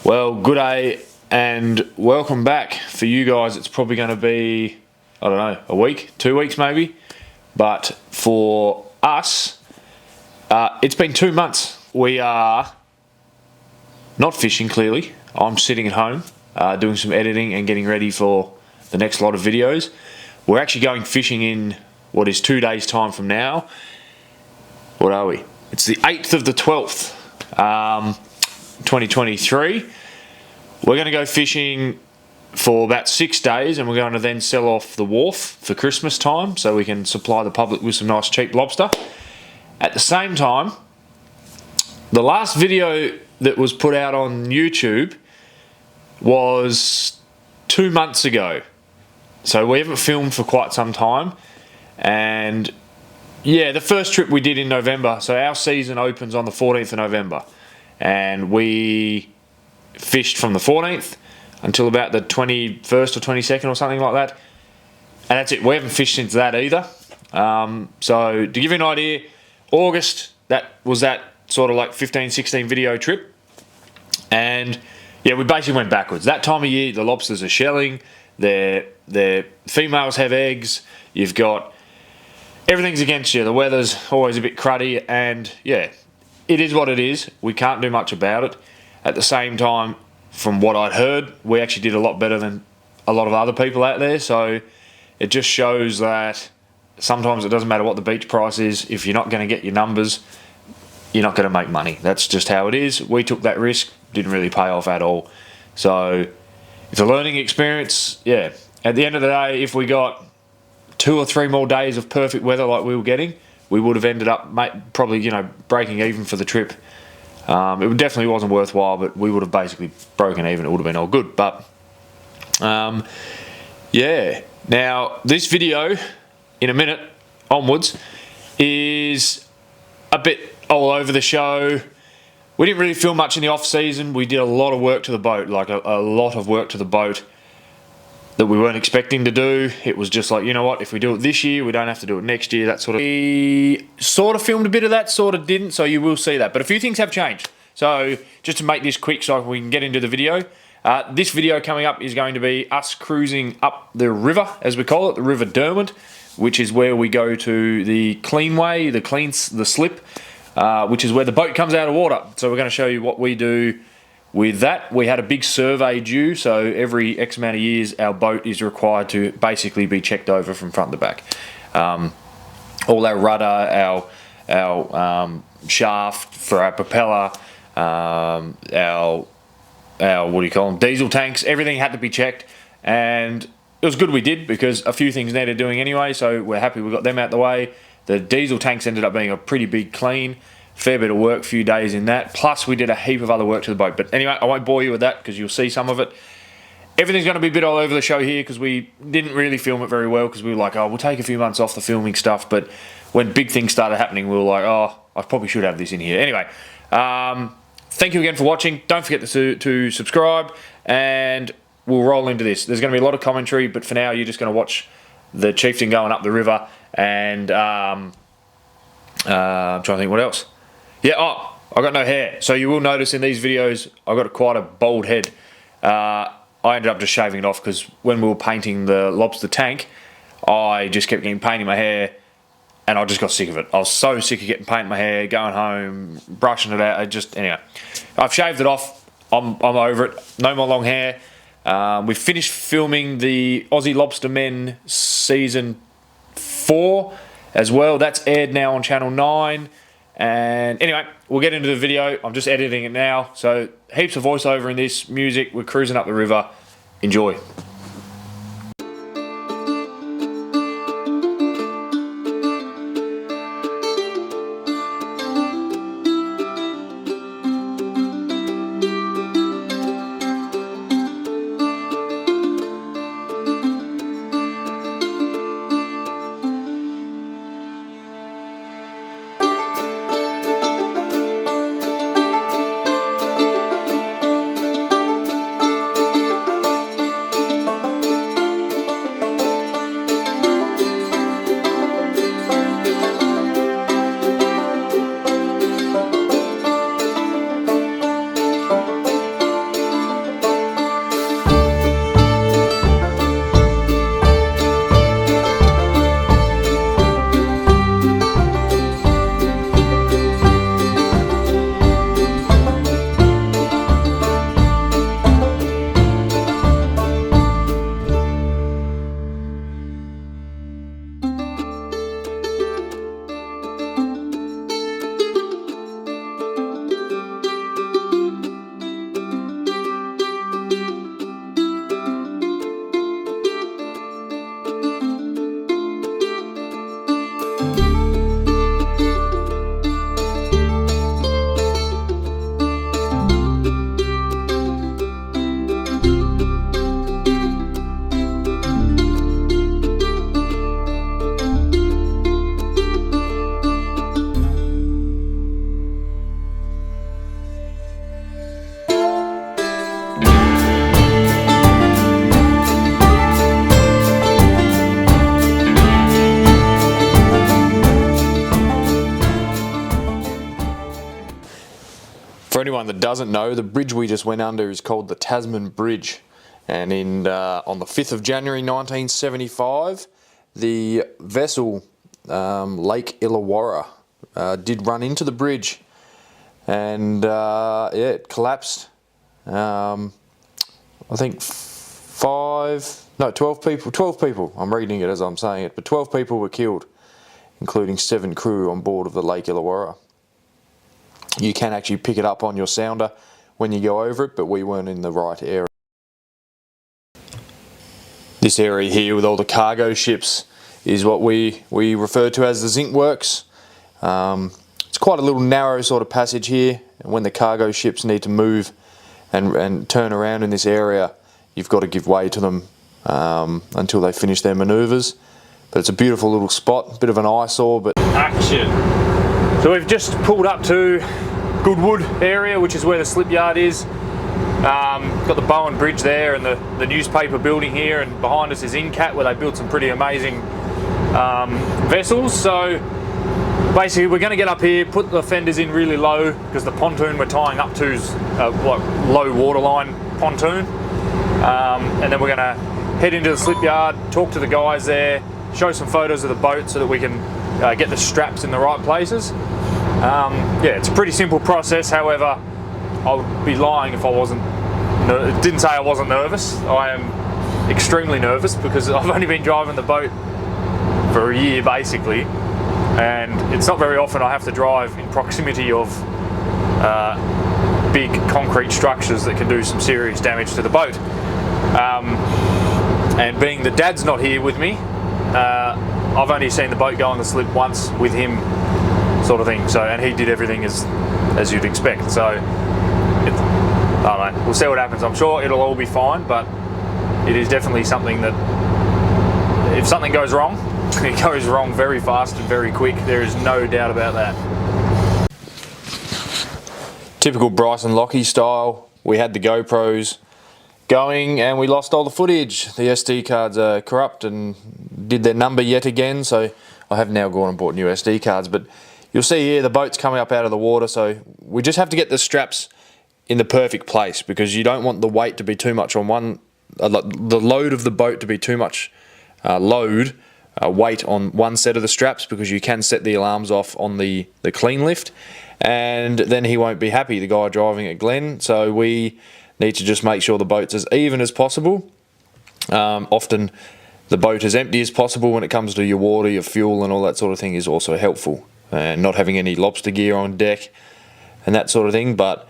Well, good day and welcome back. For you guys, it's probably going to be, I don't know, a week, 2 weeks maybe. But for us, it's been 2 months. We are not fishing, clearly. I'm sitting at home doing some editing and getting ready for the next lot of videos. We're actually going fishing in what is 2 days' time from now. What are we? It's the 8th of the 12th, 2023. We're going to go fishing for about 6 days, and we're going to then sell off the wharf for Christmas time so we can supply the public with some nice cheap lobster. At the same time, the last video that was put out on YouTube was 2 months ago. So we haven't filmed for quite some time. And yeah, the first trip we did in November. So our season opens on the 14th of November. And we fished from the 14th until about the 21st or 22nd or something like that. And that's it. We haven't fished since that either. So to give you an idea, August, that was that sort of like 15, 16 video trip. And yeah, we basically went backwards. That time of year, the lobsters are shelling. Their females have eggs. You've got everything's against you. The weather's always a bit cruddy, and yeah, it is what it is. We can't do much about it. At the same time, from what I'd heard, we actually did a lot better than a lot of other people out there. So it just shows that sometimes it doesn't matter what the beach price is. If you're not going to get your numbers, you're not going to make money. That's just how it is. We took that risk. Didn't really pay off at all. So it's a learning experience. Yeah. At the end of the day, if we got 2 or 3 more days of perfect weather like we were getting, we would have ended up probably, breaking even for the trip. It definitely wasn't worthwhile, but we would have basically broken even. It would have been all good. But yeah. Now this video, in a minute onwards, is a bit all over the show. We didn't really film much in the off season. We did a lot of work to the boat, like a lot of work to the boat that we weren't expecting to do. It was just like, you know what, if we do it this year, we don't have to do it next year, that sort of. We sort of filmed a bit of that, sort of didn't, so you will see that. But a few things have changed. So just to make this quick so we can get into the video, this video coming up is going to be us cruising up the river, as we call it, the River Derwent, which is where we go to the cleanway, the slip, which is where the boat comes out of water. So we're going to show you what we do with that. We had a big survey due, so every X amount of years our boat is required to basically be checked over from front to back. All our rudder, our shaft for our propeller, our what do you call them, diesel tanks, everything had to be checked, and it was good we did because a few things needed doing anyway, so we're happy we got them out the way. The diesel tanks ended up being a pretty big clean. Fair bit of work, few days in that. Plus, we did a heap of other work to the boat. But anyway, I won't bore you with that because you'll see some of it. Everything's going to be a bit all over the show here because we didn't really film it very well because we were like, oh, we'll take a few months off the filming stuff. But when big things started happening, we were like, oh, I probably should have this in here. Anyway, thank you again for watching. Don't forget to subscribe, and we'll roll into this. There's going to be a lot of commentary, but for now, you're just going to watch the Chieftain going up the river, and I'm trying to think what else. Yeah, I got no hair. So you will notice in these videos, I've got quite a bald head. I ended up just shaving it off because when we were painting the lobster tank, I just kept getting paint in my hair and I just got sick of it. I was so sick of getting paint in my hair, going home, brushing it out. Anyway, I've shaved it off. I'm over it. No more long hair. We finished filming the Aussie Lobster Men Season 4 as well. That's aired now on Channel 9. And anyway, we'll get into the video. I'm just editing it now. So heaps of voiceover in this, music. We're cruising up the river. Enjoy. For anyone that doesn't know, the bridge we just went under is called the Tasman Bridge. And on the 5th of January 1975, the vessel Lake Illawarra did run into the bridge, and yeah, it collapsed. I think 12 people, I'm reading it as I'm saying it, but 12 people were killed, including 7 crew on board of the Lake Illawarra. You can actually pick it up on your sounder when you go over it, but we weren't in the right area. This area here with all the cargo ships is what we refer to as the zinc works. It's quite a little narrow sort of passage here, and when the cargo ships need to move and turn around in this area, you've got to give way to them until they finish their manoeuvres. But it's a beautiful little spot, bit of an eyesore, but action. So we've just pulled up to Goodwood area, which is where the slip yard is. Got the Bowen Bridge there and the newspaper building here, and behind us is Incat, where they built some pretty amazing vessels. So basically we're going to get up here, put the fenders in really low, because the pontoon we're tying up to is like low waterline pontoon, and then we're going to head into the slip yard, talk to the guys there, show some photos of the boat so that we can get the straps in the right places. Yeah, it's a pretty simple process. However, I would be lying if I didn't say I wasn't nervous. I am extremely nervous because I've only been driving the boat for a year basically, and it's not very often I have to drive in proximity of big concrete structures that can do some serious damage to the boat. And being that Dad's not here with me, I've only seen the boat go on the slip once with him, sort of thing. So, and he did everything as you'd expect. So I don't know, we'll see what happens. I'm sure it'll all be fine, but it is definitely something that if something goes wrong, it goes wrong very fast and very quick. There is no doubt about that. Typical Bryson Lockie style. We had the GoPros going and we lost all the footage. The SD cards are corrupt and did their number yet again, so I have now gone and bought new SD cards. But you'll see here the boat's coming up out of the water, so we just have to get the straps in the perfect place, because you don't want the weight to be too much on one, the load of the boat to be too much weight on one set of the straps, because you can set the alarms off on the clean lift, and then he won't be happy, the guy driving at Glen. So we need to just make sure the boat's as even as possible. Often the boat as empty as possible when it comes to your water, your fuel and all that sort of thing is also helpful. Not having any lobster gear on deck and that sort of thing. But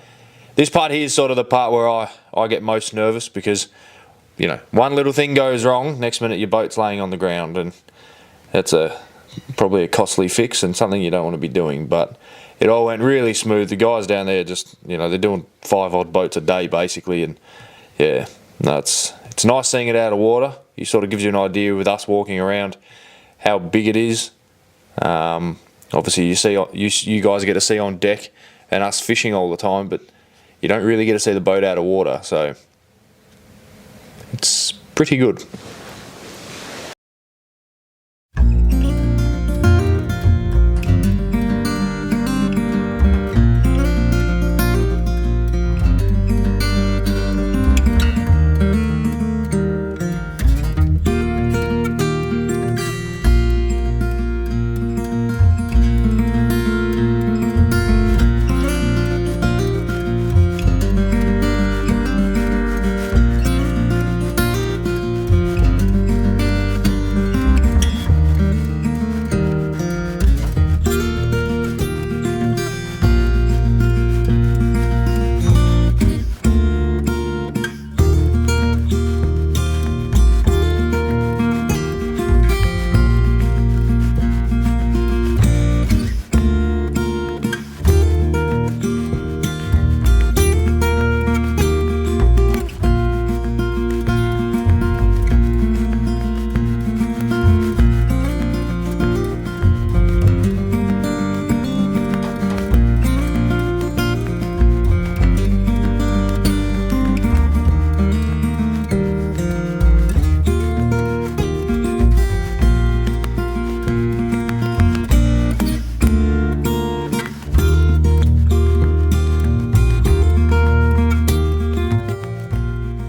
this part here is sort of the part where I get most nervous, because, you know, one little thing goes wrong, next minute your boat's laying on the ground, and that's probably a costly fix and something you don't want to be doing. But it all went really smooth. The guys down there just, you know, they're doing 5 odd boats a day basically, and yeah, no, it's nice seeing it out of water. It sort of gives you an idea with us walking around how big it is. Obviously you guys get to see on deck and us fishing all the time, but you don't really get to see the boat out of water, so it's pretty good.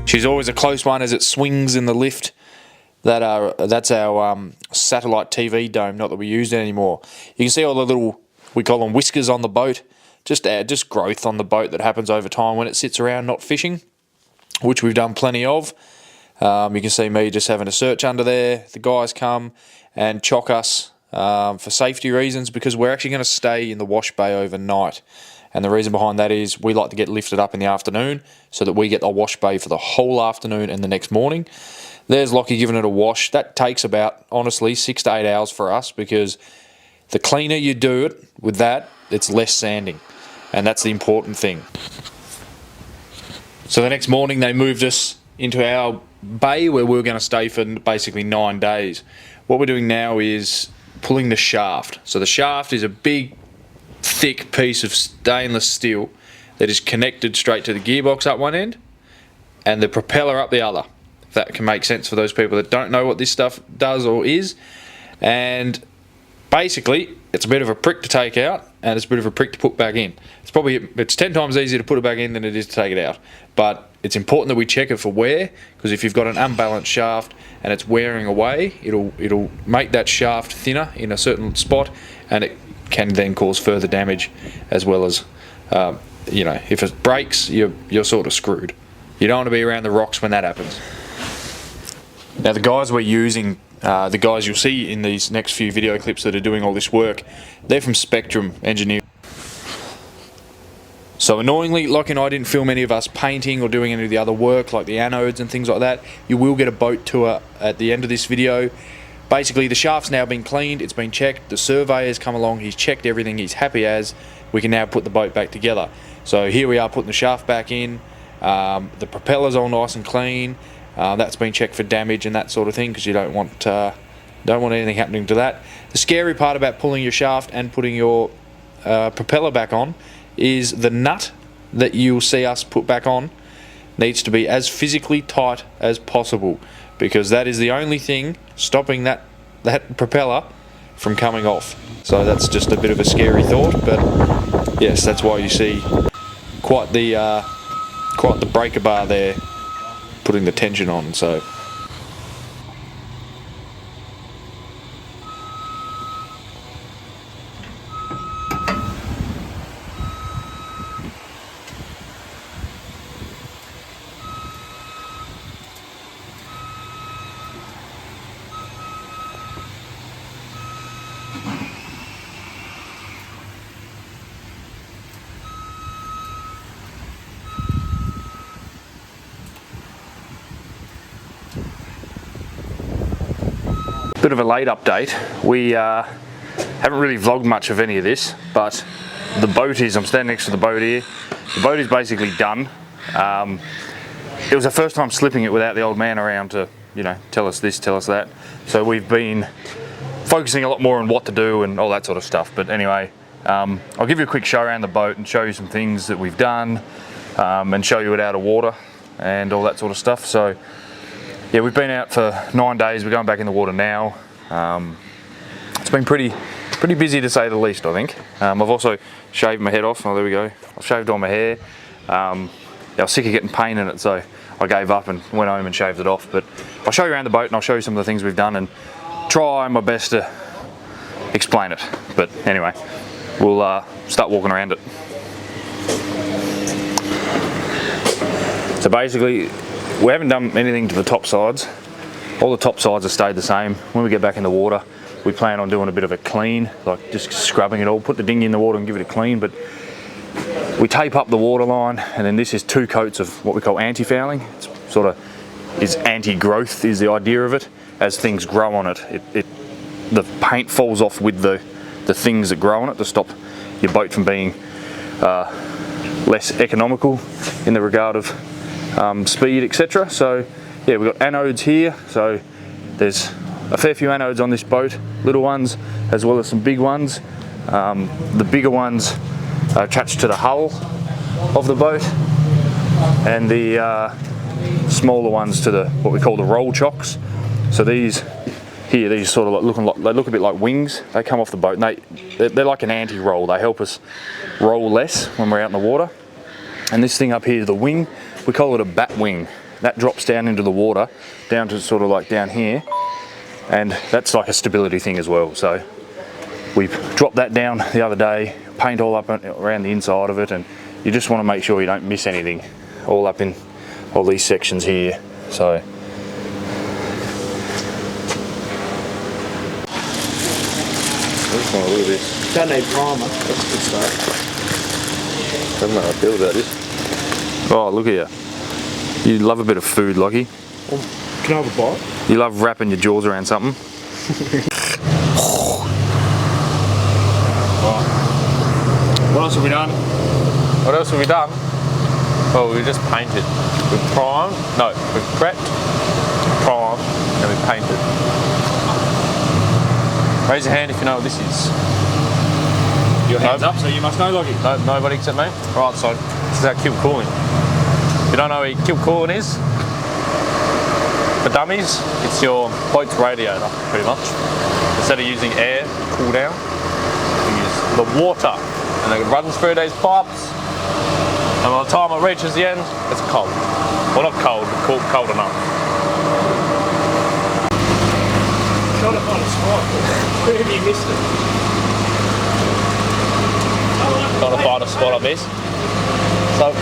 She's always a close one as it swings in the lift. That's our satellite TV dome, not that we use it anymore. You can see all the little, we call them whiskers on the boat, just growth on the boat that happens over time when it sits around not fishing, which we've done plenty of. You can see me just having a search under there. The guys come and chock us for safety reasons, because we're actually going to stay in the wash bay overnight. And the reason behind that is we like to get lifted up in the afternoon so that we get the wash bay for the whole afternoon and the next morning. There's Lockie giving it a wash. That takes about, honestly, 6 to 8 hours for us, because the cleaner you do it with that, it's less sanding. And that's the important thing. So the next morning they moved us into our bay where we were going to stay for basically 9 days. What we're doing now is pulling the shaft. So the shaft is a big, thick piece of stainless steel that is connected straight to the gearbox up one end and the propeller up the other. If that can make sense for those people that don't know what this stuff does or is. And basically it's a bit of a prick to take out and it's a bit of a prick to put back in. It's 10 times easier to put it back in than it is to take it out. But it's important that we check it for wear, because if you've got an unbalanced shaft and it's wearing away, it'll make that shaft thinner in a certain spot, and it can then cause further damage, as well as if it breaks, you're sort of screwed. You don't want to be around the rocks when that happens. Now the guys we're using, the guys you'll see in these next few video clips that are doing all this work, they're from Spectrum Engineering. So annoyingly, Lockie and I didn't film any of us painting or doing any of the other work like the anodes and things like that. You will get a boat tour at the end of this video. Basically the shaft's now been cleaned, it's been checked, the surveyor's come along, he's checked everything, he's happy as, we can now put the boat back together. So here we are putting the shaft back in, the propeller's all nice and clean, that's been checked for damage and that sort of thing, because you don't want anything happening to that. The scary part about pulling your shaft and putting your propeller back on is the nut that you'll see us put back on needs to be as physically tight as possible, because that is the only thing stopping that propeller from coming off. So that's just a bit of a scary thought, but yes, that's why you see quite the breaker bar there putting the tension on. So bit of a late update. We haven't really vlogged much of any of this, but the boat is, I'm standing next to the boat here, the boat is basically done. It was our first time slipping it without the old man around to, tell us this, tell us that. So we've been focusing a lot more on what to do and all that sort of stuff. But anyway, I'll give you a quick show around the boat and show you some things that we've done, and show you it out of water and all that sort of stuff. So yeah, we've been out for 9 days. We're going back in the water now. It's been pretty busy to say the least, I think. I've also shaved my head off. Oh, there we go. I've shaved all my hair. I was sick of getting pain in it, so I gave up and went home and shaved it off. But I'll show you around the boat and I'll show you some of the things we've done and try my best to explain it. But anyway, we'll start walking around it. So basically, we haven't done anything to the top sides. All the top sides have stayed the same. When we get back in the water, we plan on doing a bit of a clean, like just scrubbing it all, put the dinghy in the water and give it a clean. But we tape up the water line, and then this is 2 coats of what we call anti-fouling. It's sort of is anti-growth is the idea of it. As things grow on it, the paint falls off with the things that grow on it to stop your boat from being less economical in the regard of speed, etc. So yeah, we've got anodes here, so there's a fair few anodes on this boat, little ones as well as some big ones. The bigger ones are attached to the hull of the boat, and the smaller ones to what we call the roll chocks. So these here, these sort of they look a bit like wings. They come off the boat and they're like an anti-roll. They help us roll less when we're out in the water. And this thing up here, the wing, we call it a bat wing. that drops down into the water, down to sort of like down here, and that's like a stability thing as well. So we dropped that down the other day, paint all up around the inside of it, and you just want to make sure you don't miss anything all up in all these sections here. So look at this. Don't need primer. That's a good start. I don't know how I feel about this. Oh, look at you. You love a bit of food, Lockie. Can I have a bite? You love wrapping your jaws around something. What else have we done? What else have we done? Well, we just painted. We primed, no, we prepped, primed, and we painted. Raise your hand if you know what this is. Your hands up, so you must know, Lockie. No, nobody except me? Right, so this is our kill cooling. If you don't know what kill cooling is, for dummies, it's your boat's radiator, pretty much. Instead of using air to cool down, you use the water, and it runs through these pipes, and by the time it reaches the end, it's cold. Well, not cold, but cold enough. Trying to find a spot. Where have you missed it? Trying to find a spot on this. So,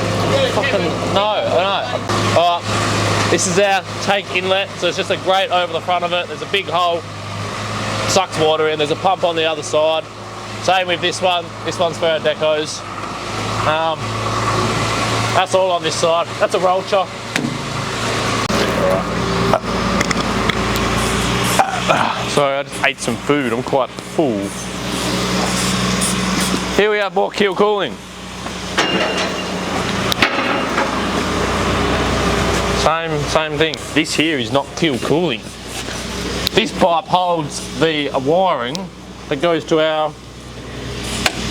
fucking, no, I know. Alright, this is our tank inlet, so it's just a grate over the front of it. There's a big hole, sucks water in. There's a pump on the other side. Same with this one. This one's for our decos. That's all on this side. That's a roll chock. Sorry, I just ate some food. I'm quite full. Here we have more keel cooling. Same thing. This here is not keel cooling. This pipe holds the wiring that goes to our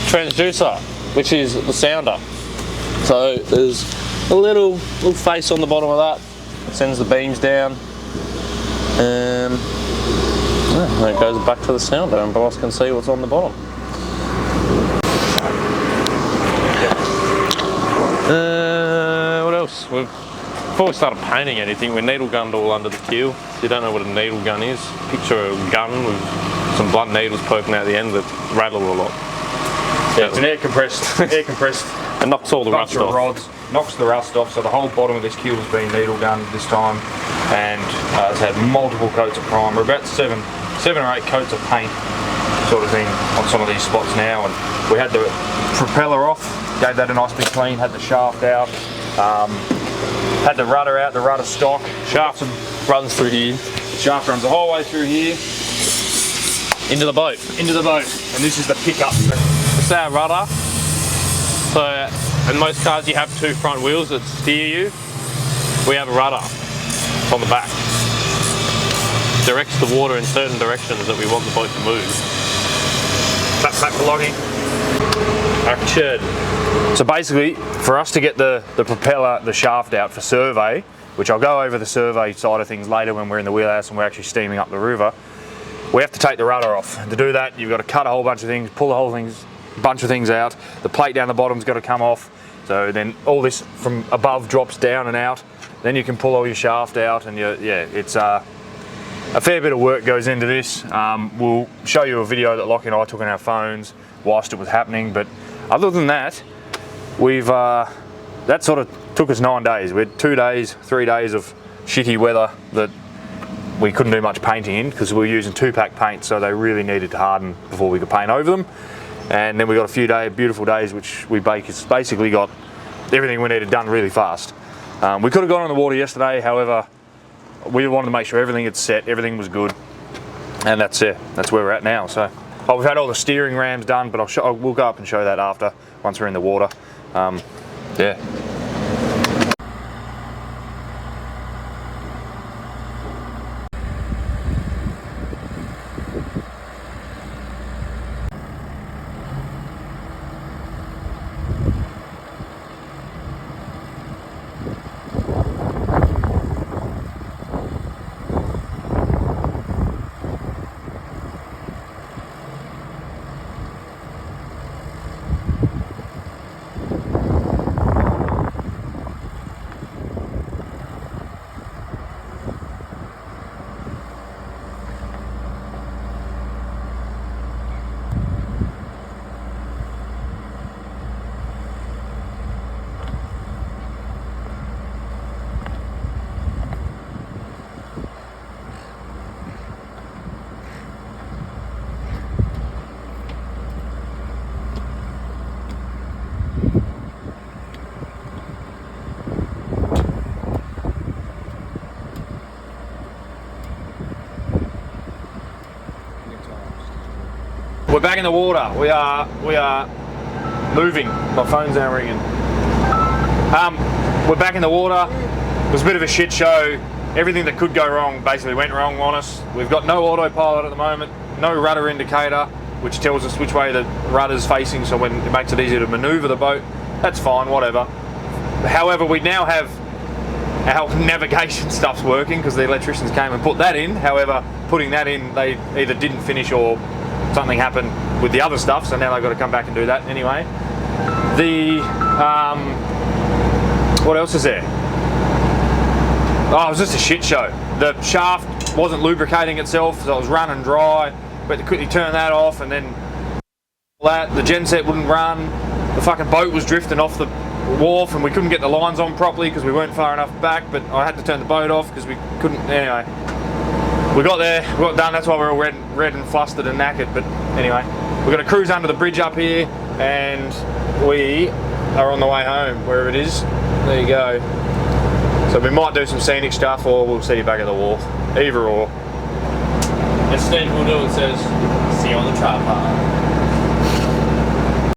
transducer, which is the sounder. So there's a little face on the bottom of that. It sends the beams down, and it goes back to the sounder, and boss can see what's on the bottom. What else? Before we started painting anything, we needle gunned all under the keel. If you don't know what a needle gun is, picture a gun with some blunt needles poking out the end that rattle a lot. Yeah, it's an air compressed. It knocks all the rust off. Rods, knocks the rust off. So the whole bottom of this keel has been needle gunned this time, and it's had multiple coats of primer, about seven or eight coats of paint, sort of thing, on some of these spots now. And we had the propeller off, gave that a nice big clean, had the shaft out, had the rudder out, the rudder stock. Shaft runs through here. Shaft runs the whole way through here into the boat. And this is the pickup. This is our rudder. So in most cars you have two front wheels that steer you. We have a rudder on the back. Directs the water in certain directions that we want the boat to move. Clap for logging. Action. So basically, for us to get the propeller, the shaft out for survey, which I'll go over the survey side of things later when we're in the wheelhouse and we're actually steaming up the river, we have to take the rudder off. And to do that, you've got to cut a whole bunch of things, pull the whole bunch of things out. The plate down the bottom's got to come off. So then all this from above drops down and out. Then you can pull all your shaft out, and it's a fair bit of work goes into this. We'll show you a video that Lockie and I took on our phones whilst it was happening. But other than that, that sort of took us 9 days. We had 2 days, 3 days of shitty weather that we couldn't do much painting in because we were using 2-pack paint, so they really needed to harden before we could paint over them. And then we got a few beautiful days which we basically got everything we needed done really fast. We could have gone on the water yesterday, however, we wanted to make sure everything had set, everything was good, and that's it. That's where we're at now. So we've had all the steering rams done, but we'll go up and show that after, once we're in the water. Yeah. back in the water. We are moving. My phone's now ringing. We're back in the water. It was a bit of a shit show. Everything that could go wrong basically went wrong on us. We've got no autopilot at the moment, no rudder indicator, which tells us which way the rudder's facing, so when it makes it easier to manoeuvre the boat. That's fine, whatever. However, we now have our navigation stuff's working because the electricians came and put that in. However, putting that in, they either didn't finish or something happened with the other stuff, so now they've got to come back and do that anyway. What else is there? Oh, it was just a shit show. The shaft wasn't lubricating itself, so it was running dry. We had to quickly turn that off, and then the genset wouldn't run. The fucking boat was drifting off the wharf, and we couldn't get the lines on properly because we weren't far enough back, but I had to turn the boat off because we couldn't. Anyway, we got there, we got done. That's why we're all red and flustered and knackered. But anyway, we're going to cruise under the bridge up here, and we are on the way home, wherever it is. There you go. So we might do some scenic stuff, or we'll see you back at the wharf. Either or. As Steve will do, it says, see you on the tripod.